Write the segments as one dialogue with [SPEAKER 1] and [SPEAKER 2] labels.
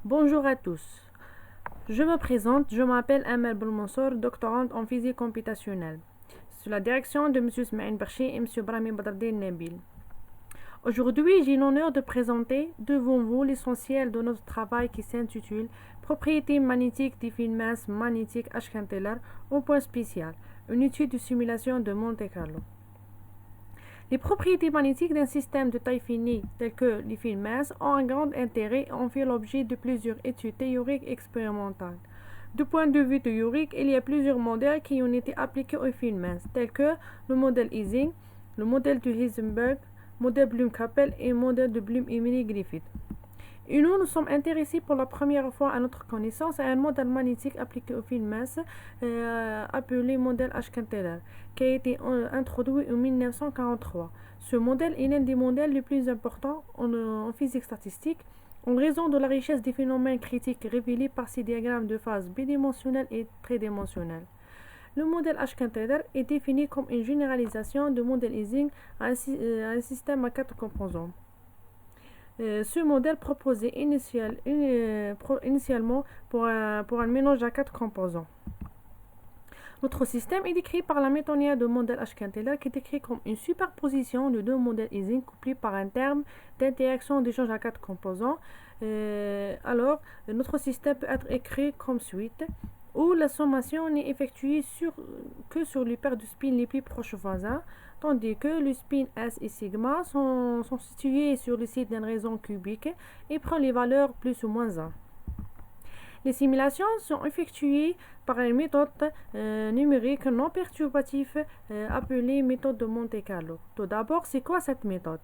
[SPEAKER 1] Bonjour à tous. Je me présente, je m'appelle Amel Belmansour, doctorante en physique computationnelle, sous la direction de M. Smaïn Barchi et M. Brahmi Badardine Nabil. Aujourd'hui, j'ai l'honneur de présenter devant vous l'essentiel de notre travail qui s'intitule Propriétés magnétiques des fils minces magnétiques Ashkenteller au point spécial, une étude de simulation de Monte Carlo. Les propriétés magnétiques d'un système de taille finie tel que les fils minces ont un grand intérêt et ont fait l'objet de plusieurs études théoriques et expérimentales. Du point de vue théorique, il y a plusieurs modèles qui ont été appliqués aux fils minces, tels que le modèle Ising, le modèle de Heisenberg, le modèle Bloom-Kapell et le modèle de Bloom-Emily-Griffith. Et nous sommes intéressés pour la première fois à notre connaissance à un modèle magnétique appliqué aux fils minces appelé modèle Ashkenteller, qui a été introduit en 1943. Ce modèle est l'un des modèles les plus importants en physique statistique en raison de la richesse des phénomènes critiques révélés par ces diagrammes de phase bidimensionnels et tridimensionnels. Le modèle Ashkenteller est défini comme une généralisation du modèle Ising à un système à 4 composants. Ce modèle proposé initialement pour un mélange à 4 composants. Notre système est décrit par la méthode de modèle Ashkenteller qui est décrit comme une superposition de deux modèles Ising couplés par un terme d'interaction d'échange à 4 composants. Alors, notre système peut être écrit comme suite, où la sommation n'est effectuée que sur les paires de spins les plus proches voisins, tandis que les spins S et sigma sont situés sur le site d'une raison cubique et prennent les valeurs plus ou moins 1. Les simulations sont effectuées par une méthode numérique non perturbative appelée méthode de Monte Carlo. Tout d'abord, c'est quoi cette méthode?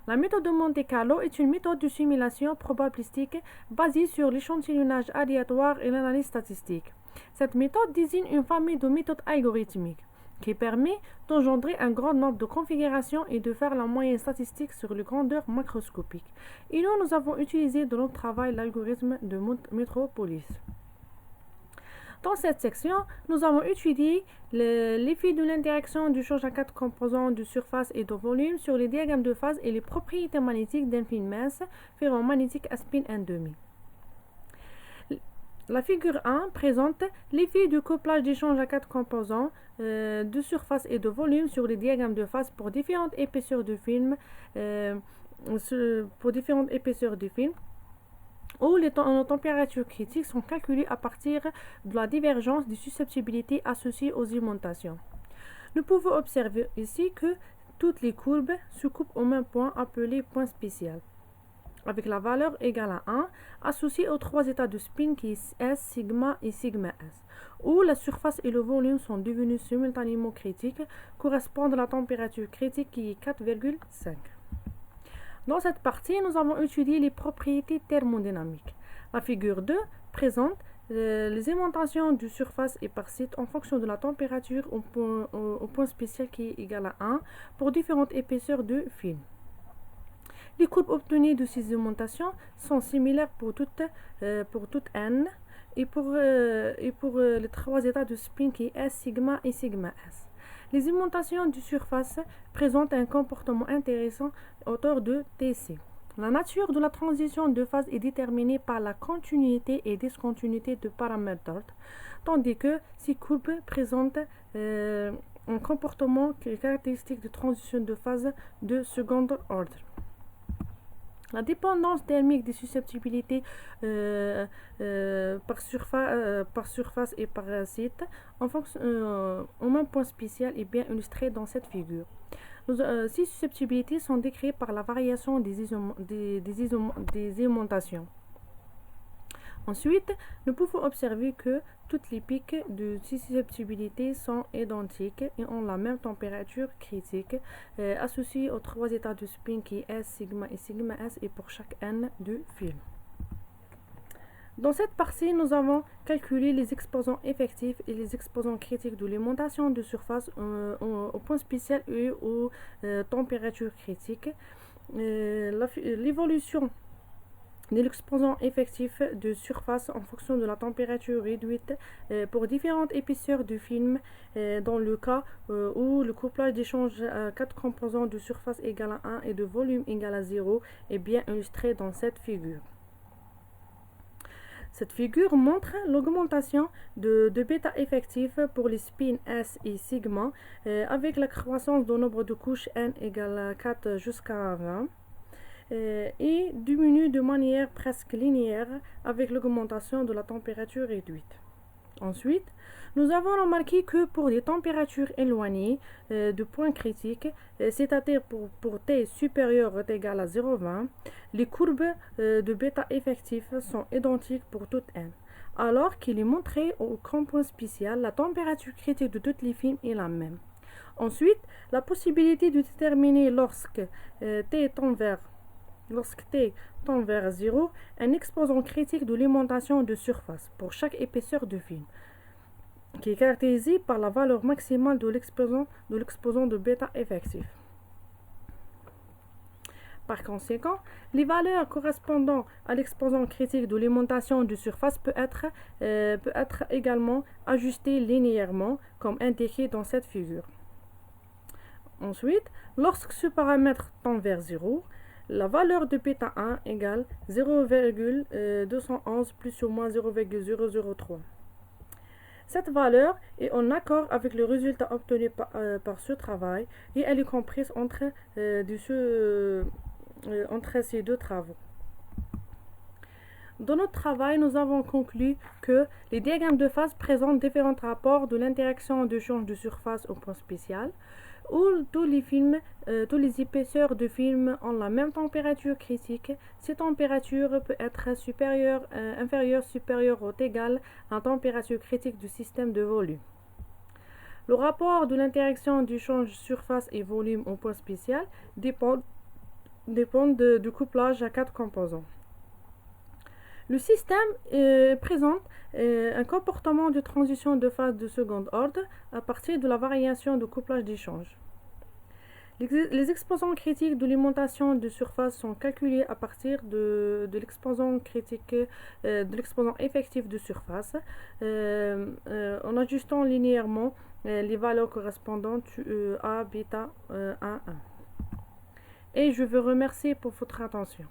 [SPEAKER 1] La méthode de Monte Carlo est une méthode de simulation probabilistique basée sur l'échantillonnage aléatoire et l'analyse statistique. Cette méthode désigne une famille de méthodes algorithmiques qui permet d'engendrer un grand nombre de configurations et de faire la moyenne statistique sur les grandeurs macroscopiques. Et nous avons utilisé dans notre travail l'algorithme de Metropolis. Dans cette section, nous avons étudié l'effet de l'interaction du change à 4 composants de surface et de volume sur les diagrammes de phase et les propriétés magnétiques d'un fil mince ferromagnétique à spin 1,5. La figure 1 présente l'effet du couplage d'échange à 4 composants de surface et de volume sur les diagrammes de phase pour différentes épaisseurs de film, où les températures critiques sont calculées à partir de la divergence des susceptibilités associées aux augmentations. Nous pouvons observer ici que toutes les courbes se coupent au même point appelé point spécial, avec la valeur égale à 1, associée aux trois états de spin qui est S, sigma et sigma S, où la surface et le volume sont devenus simultanément critiques, correspondent à la température critique qui est 4,5. Dans cette partie, nous avons étudié les propriétés thermodynamiques. La figure 2 présente les augmentations de surface et par site en fonction de la température au point spécial qui est égal à 1 pour différentes épaisseurs de film. Les courbes obtenues de ces augmentations sont similaires pour toute n et pour les trois états de spin qui est S, sigma et sigma S. Les augmentations de surface présentent un comportement intéressant à hauteur de Tc. La nature de la transition de phase est déterminée par la continuité et discontinuité de paramètres d'ordre, tandis que ces courbes présentent un comportement caractéristique de transition de phase de second ordre. La dépendance thermique des susceptibilités par surface et par site au même point spécial est bien illustrée dans cette figure. Ces susceptibilités sont décrites par la variation des augmentations. Ensuite, nous pouvons observer que toutes les pics de susceptibilité sont identiques et ont la même température critique associée aux trois états de spin qui est S, sigma et sigma S et pour chaque n de film. Dans cette partie, nous avons calculé les exposants effectifs et les exposants critiques de l'augmentation de surface au point spécial et aux températures critiques. L'évolution de l'exposant effectif de surface en fonction de la température réduite pour différentes épaisseurs de film dans le cas où le couplage d'échange à 4 composants de surface égale à 1 et de volume égale à 0 est bien illustré dans cette figure. Cette figure montre l'augmentation de bêta effectif pour les spins S et sigma avec la croissance du nombre de couches n égale 4 jusqu'à 20 et diminue de manière presque linéaire avec l'augmentation de la température réduite. Ensuite, nous avons remarqué que pour des températures éloignées du point critique, c'est-à-dire pour T supérieur ou égal à 0,20, les courbes de bêta effectif sont identiques pour toute n, alors qu'il est montré au grand point spécial, la température critique de tous les films est la même. Ensuite, la possibilité de déterminer lorsque T tend vers 0, un exposant critique de l'alimentation de surface pour chaque épaisseur de film, qui est caractérisé par la valeur maximale de l'exposant de bêta effectif. Par conséquent, les valeurs correspondant à l'exposant critique de l'alimentation de surface peut être également ajustées linéairement, comme indiqué dans cette figure. Ensuite, lorsque ce paramètre tend vers 0, la valeur de bêta 1 égale 0,211 plus ou moins 0,003. Cette valeur est en accord avec le résultat obtenu par ce travail et elle est comprise entre ces deux travaux. Dans notre travail, nous avons conclu que les diagrammes de phase présentent différents rapports de l'interaction de change de surface au point spécial, où tous les épaisseurs de film ont la même température critique. Cette température peut être inférieure, supérieure ou égale à la température critique du système de volume. Le rapport de l'interaction du change de surface et volume au point spécial dépend du couplage à 4 composants. Le système présente un comportement de transition de phase de second ordre à partir de la variation de couplage d'échange. Les exposants critiques de l'alimentation de surface sont calculés à partir de l'exposant effectif de surface en ajustant linéairement les valeurs correspondantes à bêta 1,1. Et je vous remercie pour votre attention.